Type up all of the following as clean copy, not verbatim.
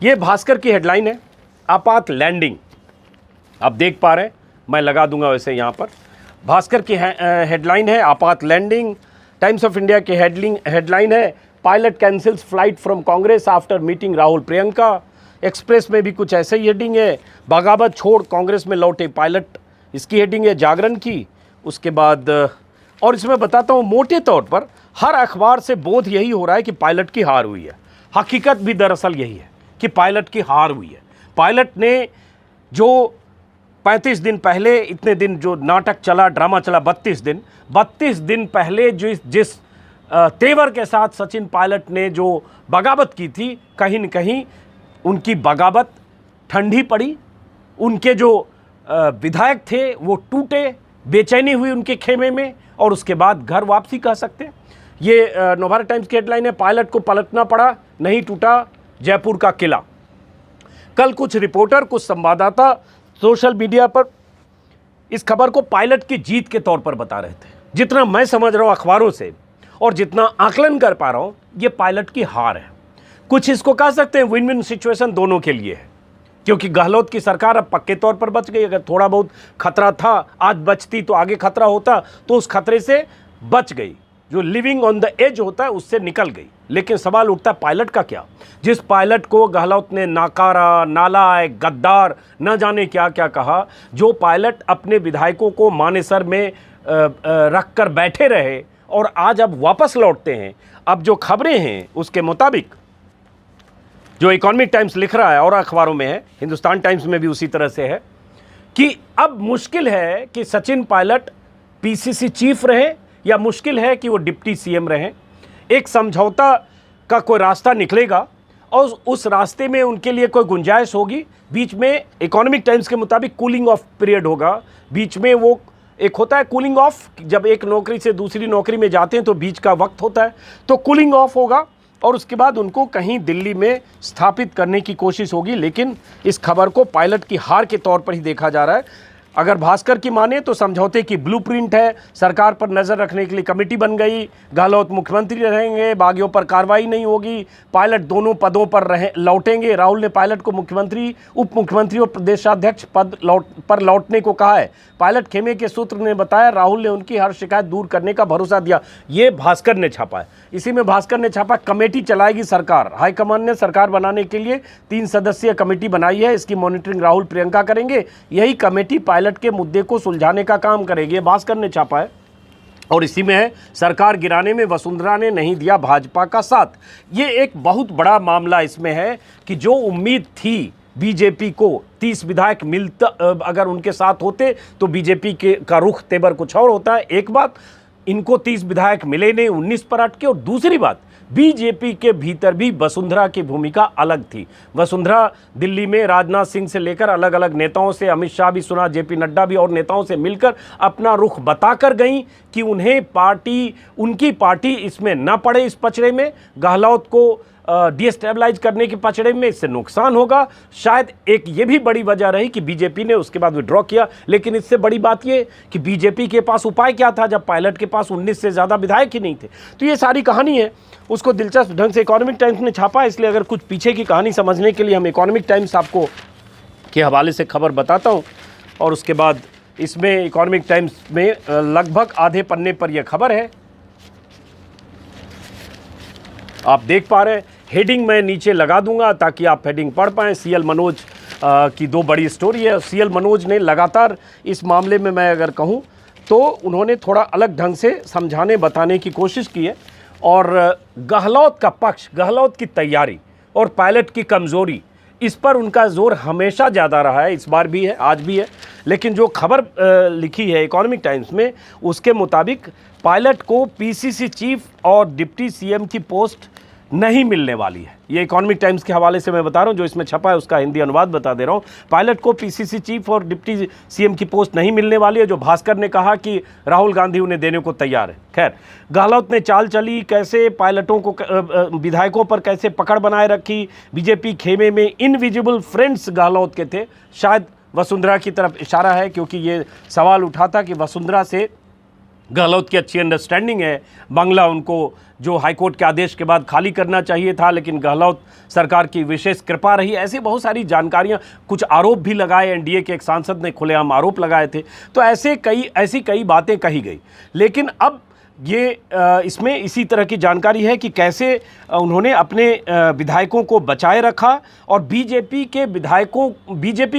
ये भास्कर की हेडलाइन है, आपात लैंडिंग। आप देख पा रहे हैं, मैं लगा दूंगा वैसे यहाँ पर। भास्कर की हेडलाइन है आपात लैंडिंग। टाइम्स ऑफ इंडिया की हेडलाइन है pilot cancels flight from Congress after meeting Rahul Priyanka. Express में भी कुछ ऐसे ही हेडिंग है, बगावत छोड़ कांग्रेस में लौटे पायलट, इसकी हेडिंग है जागरण की। उसके बाद और इसमें बताता हूँ मोटे तौर पर हर अखबार से बोध यही हो रहा है कि पायलट की हार हुई है। हकीकत भी दरअसल यही है कि पायलट की हार हुई है। पायलट ने जो 35 दिन पहले, इतने दिन जो नाटक चला, ड्रामा चला, 32 दिन पहले जिस तेवर के साथ सचिन पायलट ने जो बगावत की थी, कहीं न कहीं उनकी बगावत ठंडी पड़ी। उनके जो विधायक थे वो टूटे, बेचैनी हुई उनके खेमे में, और उसके बाद घर वापसी कह सकते हैं। ये नवभारत टाइम्स की हेडलाइन है, पायलट को पलटना पड़ा, नहीं टूटा जयपुर का किला। कल कुछ रिपोर्टर, कुछ संवाददाता सोशल मीडिया पर इस खबर को पायलट की जीत के तौर पर बता रहे थे। जितना मैं समझ रहा हूं अखबारों से और जितना आकलन कर पा रहा हूं, ये पायलट की हार है। कुछ इसको कह सकते हैं विन विन सिचुएशन दोनों के लिए है, क्योंकि गहलोत की सरकार अब पक्के तौर पर बच गई। अगर थोड़ा बहुत खतरा था, आज बचती तो आगे खतरा होता, तो उस खतरे से बच गई। जो लिविंग ऑन द एज होता है उससे निकल गई। लेकिन सवाल उठता है पायलट का क्या? जिस पायलट को गहलोत ने नाकारा, नालायक, गद्दार, न जाने क्या क्या कहा, जो पायलट अपने विधायकों को मानेसर में रख कर बैठे रहे और आज अब वापस लौटते हैं। अब जो खबरें हैं उसके मुताबिक, जो इकोनॉमिक टाइम्स लिख रहा है और अखबारों में है, हिंदुस्तान टाइम्स में भी उसी तरह से है, कि अब मुश्किल है कि सचिन पायलट पीसीसी चीफ रहे या मुश्किल है कि वो डिप्टी सीएम रहें। एक समझौता का कोई रास्ता निकलेगा और उस रास्ते में उनके लिए कोई गुंजाइश होगी। बीच में इकोनॉमिक टाइम्स के मुताबिक कूलिंग ऑफ पीरियड होगा। बीच में वो एक होता है कूलिंग ऑफ, जब एक नौकरी से दूसरी नौकरी में जाते हैं तो बीच का वक्त होता है, तो कूलिंग ऑफ होगा और उसके बाद उनको कहीं दिल्ली में स्थापित करने की कोशिश होगी। लेकिन इस खबर को पायलट की हार के तौर पर ही देखा जा रहा है। अगर भास्कर की माने तो समझौते की ब्लूप्रिंट है, सरकार पर नज़र रखने के लिए कमेटी बन गई, गहलोत मुख्यमंत्री रहेंगे, बागियों पर कार्रवाई नहीं होगी, पायलट दोनों पदों पर लौटेंगे। राहुल ने पायलट को मुख्यमंत्री, उप मुख्यमंत्री और प्रदेशाध्यक्ष पद पर लौटने को कहा है। पायलट खेमे के सूत्र ने बताया राहुल ने उनकी हर शिकायत दूर करने का भरोसा दिया। ये भास्कर ने छापा है। इसी में भास्कर ने छापा, कमेटी चलाएगी सरकार। हाईकमान ने सरकार बनाने के लिए 3 सदस्यीय कमेटी बनाई है, इसकी मॉनिटरिंग राहुल प्रियंका करेंगे। यही कमेटी पायलट के मुद्दे को सुलझाने का काम करेगी। ये भास्कर ने छापा है और इसी में है, सरकार गिराने में वसुंधरा ने नहीं दिया भाजपा का साथ। ये एक बहुत बड़ा मामला इसमें है कि जो उम्मीद थी बीजेपी को 30 विधायक मिलता, अगर उनके साथ होते तो बीजेपी का रुख तेवर कुछ और होता है। एक बात, इनको 30 विधायक मिले नहीं, 19 पर अटके। और दूसरी बात, बीजेपी के भीतर भी वसुंधरा की भूमिका अलग थी। वसुंधरा दिल्ली में राजनाथ सिंह से लेकर अलग अलग नेताओं से, अमित शाह भी सुना, जेपी नड्डा भी, और नेताओं से मिलकर अपना रुख बताकर गई कि उन्हें उनकी पार्टी इसमें न पड़े, इस पचड़े में, गहलोत को डिस्टेबलाइज करने के पचड़े में, इससे नुकसान होगा। शायद एक ये भी बड़ी वजह रही कि बीजेपी ने उसके बाद विड्रॉ किया। लेकिन इससे बड़ी बात ये कि बीजेपी के पास उपाय क्या था जब पायलट के पास 19 से ज़्यादा विधायक ही नहीं थे। तो ये सारी कहानी है, उसको दिलचस्प ढंग से इकोनॉमिक टाइम्स ने छापा। इसलिए अगर कुछ पीछे की कहानी समझने के लिए हम इकोनॉमिक टाइम्स आपको के हवाले से खबर बताता हूँ, और उसके बाद इसमें इकोनॉमिक टाइम्स में लगभग आधे पन्ने पर यह खबर है, आप देख पा रहे हैं। हेडिंग मैं नीचे लगा दूंगा ताकि आप हेडिंग पढ़ पाएँ। सीएल मनोज की 2 बड़ी स्टोरी है। सीएल मनोज ने लगातार इस मामले में, मैं अगर कहूं तो उन्होंने थोड़ा अलग ढंग से समझाने बताने की कोशिश की है। और गहलोत का पक्ष, गहलोत की तैयारी और पायलट की कमज़ोरी, इस पर उनका जोर हमेशा ज़्यादा रहा है, इस बार भी है, आज भी है। लेकिन जो खबर लिखी है इकोनॉमिक टाइम्स में, उसके मुताबिक पायलट को पीसीसी चीफ और डिप्टी सीएम की पोस्ट नहीं मिलने वाली है। ये इकोनॉमिक टाइम्स के हवाले से मैं बता रहा हूँ, जो इसमें छपा है उसका हिंदी अनुवाद बता दे रहा हूँ। पायलट को पीसीसी चीफ और डिप्टी सीएम की पोस्ट नहीं मिलने वाली है, जो भास्कर ने कहा कि राहुल गांधी उन्हें देने को तैयार है। खैर, गहलोत ने चाल चली, कैसे पायलटों को, विधायकों पर कैसे पकड़ बनाए रखी। बीजेपी खेमे में इनविजिबल फ्रेंड्स गहलोत के थे। शायद वसुंधरा की तरफ इशारा है, क्योंकि ये सवाल उठा था कि वसुंधरा से गहलोत की अच्छी अंडरस्टैंडिंग है, बंगला उनको जो हाईकोर्ट के आदेश के बाद खाली करना चाहिए था, लेकिन गहलोत सरकार की विशेष कृपा रही। ऐसी बहुत सारी जानकारियां, कुछ आरोप भी लगाए, एनडीए के एक सांसद ने खुलेआम आरोप लगाए थे। तो ऐसी कई बातें कही गई। लेकिन अब ये इसमें इसी तरह की जानकारी है कि कैसे उन्होंने अपने विधायकों को बचाए रखा, और बीजेपी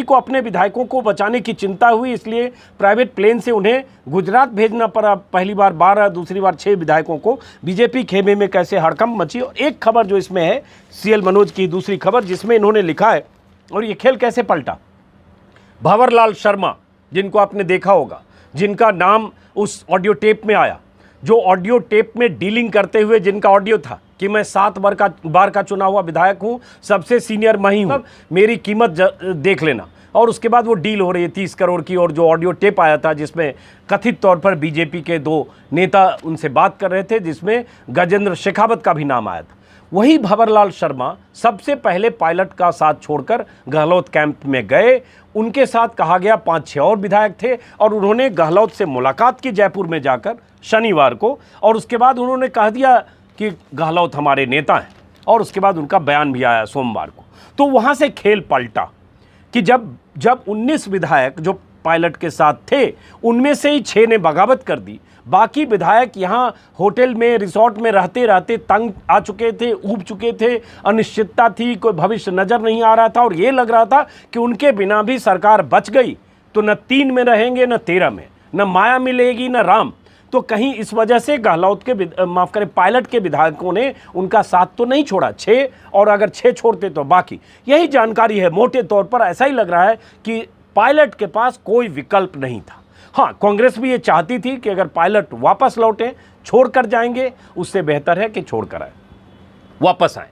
को अपने विधायकों को बचाने की चिंता हुई, इसलिए प्राइवेट प्लेन से उन्हें गुजरात भेजना पड़ा। पहली बार 12, दूसरी बार 6 विधायकों को बीजेपी खेमे में कैसे हड़कंप मची। और एक खबर जो इसमें है सीएल मनोज की दूसरी खबर, जिसमें इन्होंने लिखा है, और ये खेल कैसे पलटा। भंवरलाल शर्मा, जिनको आपने देखा होगा, जिनका नाम उस ऑडियो टेप में आया, जो ऑडियो टेप में डीलिंग करते हुए जिनका ऑडियो था कि मैं 7 बार का चुना हुआ विधायक हूं, सबसे सीनियर मैं ही हूं, मेरी कीमत देख लेना। और उसके बाद वो डील हो रही है 30 करोड़ की। और जो ऑडियो टेप आया था जिसमें कथित तौर पर बीजेपी के 2 नेता उनसे बात कर रहे थे, जिसमें गजेंद्र शेखावत का भी नाम आया था, वही भंवरलाल शर्मा सबसे पहले पायलट का साथ छोड़कर गहलोत कैंप में गए। उनके साथ कहा गया 5-6 और विधायक थे, और उन्होंने गहलोत से मुलाकात की जयपुर में जाकर शनिवार को, और उसके बाद उन्होंने कह दिया कि गहलोत हमारे नेता हैं, और उसके बाद उनका बयान भी आया सोमवार को। तो वहाँ से खेल पलटा कि जब 19 विधायक जो पायलट के साथ थे, उनमें से ही 6 ने बगावत कर दी। बाकी विधायक यहाँ होटल में, रिसोर्ट में रहते रहते तंग आ चुके थे, ऊब चुके थे, अनिश्चितता थी, कोई भविष्य नज़र नहीं आ रहा था, और ये लग रहा था कि उनके बिना भी सरकार बच गई तो न 3 में रहेंगे न 13 में, न माया मिलेगी न राम। तो कहीं इस वजह से गहलोत के माफ़ करें पायलट के विधायकों ने उनका साथ तो नहीं छोड़ा, 6, और अगर 6 छोड़ते तो बाकी। यही जानकारी है। मोटे तौर पर ऐसा ही लग रहा है कि पायलट के पास कोई विकल्प नहीं था। हाँ, कांग्रेस भी ये चाहती थी कि अगर पायलट वापस लौटे, छोड़कर जाएंगे, उससे बेहतर है कि छोड़कर आए, वापस आए।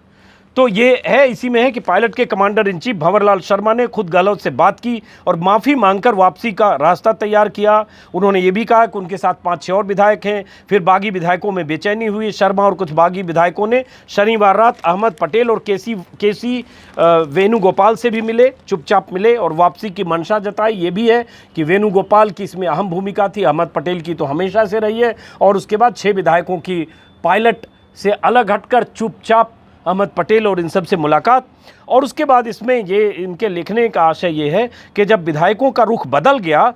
तो ये है, इसी में है कि पायलट के commander in chief Bhanwarlal Sharma ने खुद गहलोत से बात की और माफ़ी मांगकर वापसी का रास्ता तैयार किया। उन्होंने ये भी कहा कि उनके साथ 5-6 और विधायक हैं। फिर बागी विधायकों में बेचैनी हुई। शर्मा और कुछ बागी विधायकों ने शनिवार रात अहमद पटेल और केसी वेणुगोपाल से भी मिले, चुपचाप मिले और वापसी की मंशा जताई। ये भी है कि वेणुगोपाल की इसमें अहम भूमिका थी, अहमद पटेल की तो हमेशा से रही है। और उसके बाद 6 विधायकों की पायलट से अलग हटकर चुपचाप अहमद पटेल और इन सब से मुलाकात। और उसके बाद इसमें ये इनके लिखने का आशय ये है कि जब विधायकों का रुख बदल गया,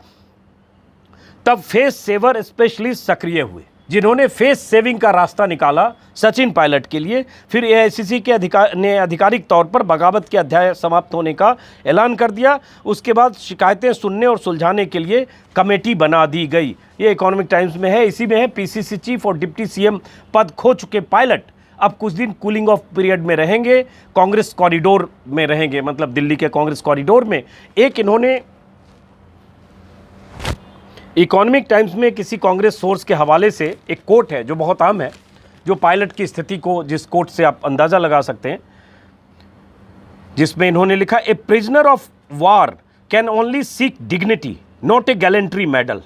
तब फेस सेवर स्पेशलिस्ट सक्रिय हुए, जिन्होंने फेस सेविंग का रास्ता निकाला सचिन पायलट के लिए। फिर एआईसीसी के ने आधिकारिक तौर पर बगावत के अध्याय समाप्त होने का ऐलान कर दिया। उसके बाद शिकायतें सुनने और सुलझाने के लिए कमेटी बना दी गई। ये इकोनॉमिक टाइम्स में है। इसी में है, पीसीसी चीफ और डिप्टी सीएम पद खो चुके पायलट अब कुछ दिन कूलिंग ऑफ पीरियड में रहेंगे, कांग्रेस कॉरिडोर में रहेंगे, मतलब दिल्ली के कांग्रेस कॉरिडोर में। एक इन्होंने इकोनॉमिक टाइम्स में किसी कांग्रेस सोर्स के हवाले से एक कोट है जो बहुत अहम है, जो पायलट की स्थिति को, जिस कोट से आप अंदाज़ा लगा सकते हैं, जिसमें इन्होंने लिखा, ए prisoner of war can only seek dignity not a gallantry medal.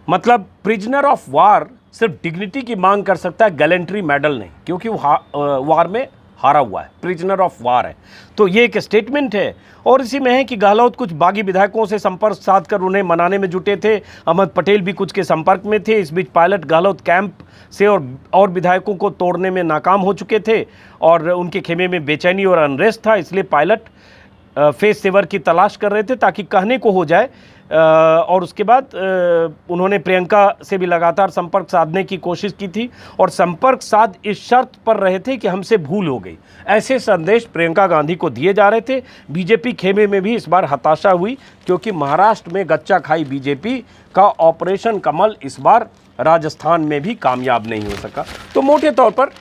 मतलब प्रिजनर ऑफ वार सिर्फ डिग्निटी की मांग कर सकता है, गैलेंट्री मेडल नहीं, क्योंकि वो वार में हारा हुआ है, प्रिजनर ऑफ वार है। तो ये एक स्टेटमेंट है। और इसी में है कि गहलोत कुछ बागी विधायकों से संपर्क साधकर उन्हें मनाने में जुटे थे। अहमद पटेल भी कुछ के संपर्क में थे। इस बीच पायलट गहलोत कैंप से और विधायकों को तोड़ने में नाकाम हो चुके थे और उनके खेमे में बेचैनी और अनरेस्ट था। इसलिए पायलट फेस सेवर की तलाश कर रहे थे ताकि कहने को हो जाए। और उसके बाद उन्होंने प्रियंका से भी लगातार संपर्क साधने की कोशिश की थी और संपर्क साध इस शर्त पर रहे थे कि हमसे भूल हो गई। ऐसे संदेश प्रियंका गांधी को दिए जा रहे थे। बीजेपी खेमे में भी इस बार हताशा हुई, क्योंकि महाराष्ट्र में गच्चा खाई बीजेपी का ऑपरेशन कमल इस बार राजस्थान में भी कामयाब नहीं हो सका। तो मोटे तौर पर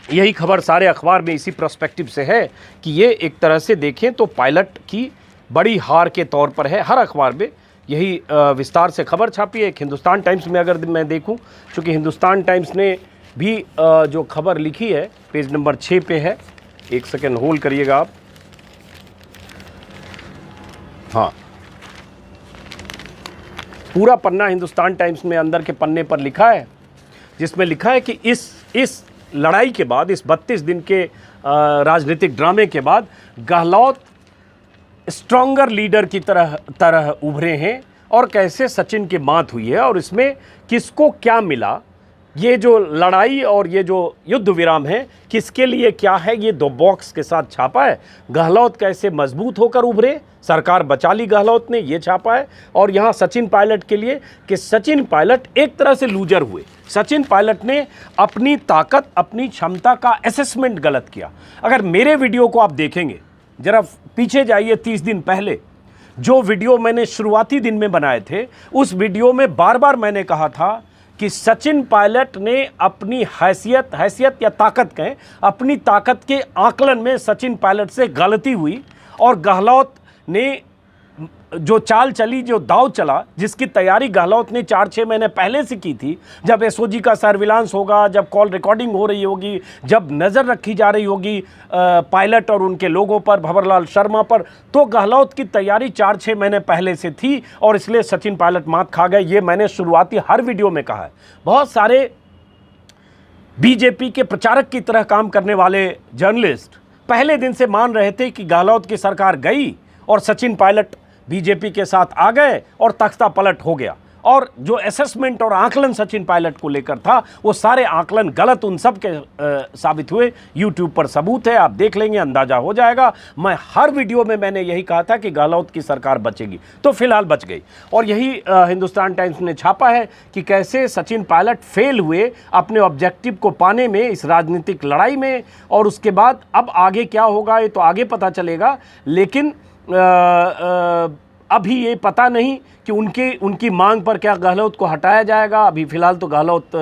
यही खबर सारे अखबार में इसी पर्सपेक्टिव से है कि ये एक तरह से देखें तो पायलट की बड़ी हार के तौर पर है। हर अखबार में यही विस्तार से खबर छापी है। एक हिंदुस्तान टाइम्स में अगर मैं देखूं, चूँकि हिंदुस्तान टाइम्स ने भी जो खबर लिखी है पेज नंबर 6 पे है। एक सेकेंड होल्ड करिएगा आप। हाँ, पूरा पन्ना हिंदुस्तान टाइम्स में अंदर के पन्ने पर लिखा है, जिसमें लिखा है कि इस लड़ाई के बाद, इस 32 दिन के राजनीतिक ड्रामे के बाद गहलोत स्ट्रॉन्गर लीडर की तरह उभरे हैं और कैसे सचिन की मात हुई है और इसमें किसको क्या मिला, ये जो लड़ाई और ये जो युद्ध विराम है किसके लिए क्या है, ये 2 बॉक्स के साथ छापा है। गहलोत कैसे मजबूत होकर उभरे, सरकार बचा ली गहलोत ने, ये छापा है। और यहाँ सचिन पायलट के लिए कि सचिन पायलट एक तरह से लूजर हुए। सचिन पायलट ने अपनी ताकत, अपनी क्षमता का असेसमेंट गलत किया। अगर मेरे वीडियो को आप देखेंगे, जरा पीछे जाइए 30 दिन पहले, जो वीडियो मैंने शुरुआती दिन में बनाए थे, उस वीडियो में बार बार मैंने कहा था कि सचिन पायलट ने अपनी हैसियत या ताकत कहें, अपनी ताकत के आकलन में सचिन पायलट से गलती हुई और गहलोत ने जो चाल चली, जो दाव चला, जिसकी तैयारी गहलोत ने 4-6 महीने पहले से की थी, जब एसओजी का सर्विलांस होगा, जब कॉल रिकॉर्डिंग हो रही होगी, जब नज़र रखी जा रही होगी पायलट और उनके लोगों पर, भंवरलाल शर्मा पर, तो गहलोत की तैयारी 4-6 महीने पहले से थी और इसलिए सचिन पायलट मात खा गए। ये मैंने शुरुआती हर वीडियो में कहा है। बहुत सारे बीजेपी के प्रचारक की तरह काम करने वाले जर्नलिस्ट पहले दिन से मान रहे थे कि गहलोत की सरकार गई और सचिन पायलट बीजेपी के साथ आ गए और तख्ता पलट हो गया। और जो असेसमेंट और आकलन सचिन पायलट को लेकर था, वो सारे आकलन गलत उन सब के साबित हुए। यूट्यूब पर सबूत है, आप देख लेंगे, अंदाजा हो जाएगा। मैं हर वीडियो में मैंने यही कहा था कि गहलोत की सरकार बचेगी, तो फिलहाल बच गई। और यही हिंदुस्तान टाइम्स ने छापा है कि कैसे सचिन पायलट फेल हुए अपने ऑब्जेक्टिव को पाने में इस राजनीतिक लड़ाई में। और उसके बाद अब आगे क्या होगा ये तो आगे पता चलेगा, लेकिन अभी ये पता नहीं कि उनकी मांग पर क्या गहलोत को हटाया जाएगा। अभी फ़िलहाल तो गहलोत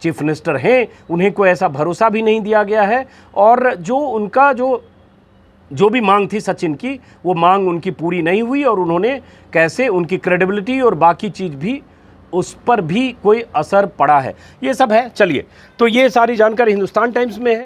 चीफ मिनिस्टर हैं, उन्हें कोई ऐसा भरोसा भी नहीं दिया गया है। और जो उनका जो भी मांग थी सचिन की, वो मांग उनकी पूरी नहीं हुई और उन्होंने कैसे उनकी क्रेडिबिलिटी और बाकी चीज़ भी, उस पर भी कोई असर पड़ा है। ये सब है। चलिए, तो ये सारी जानकारी हिंदुस्तान टाइम्स में है।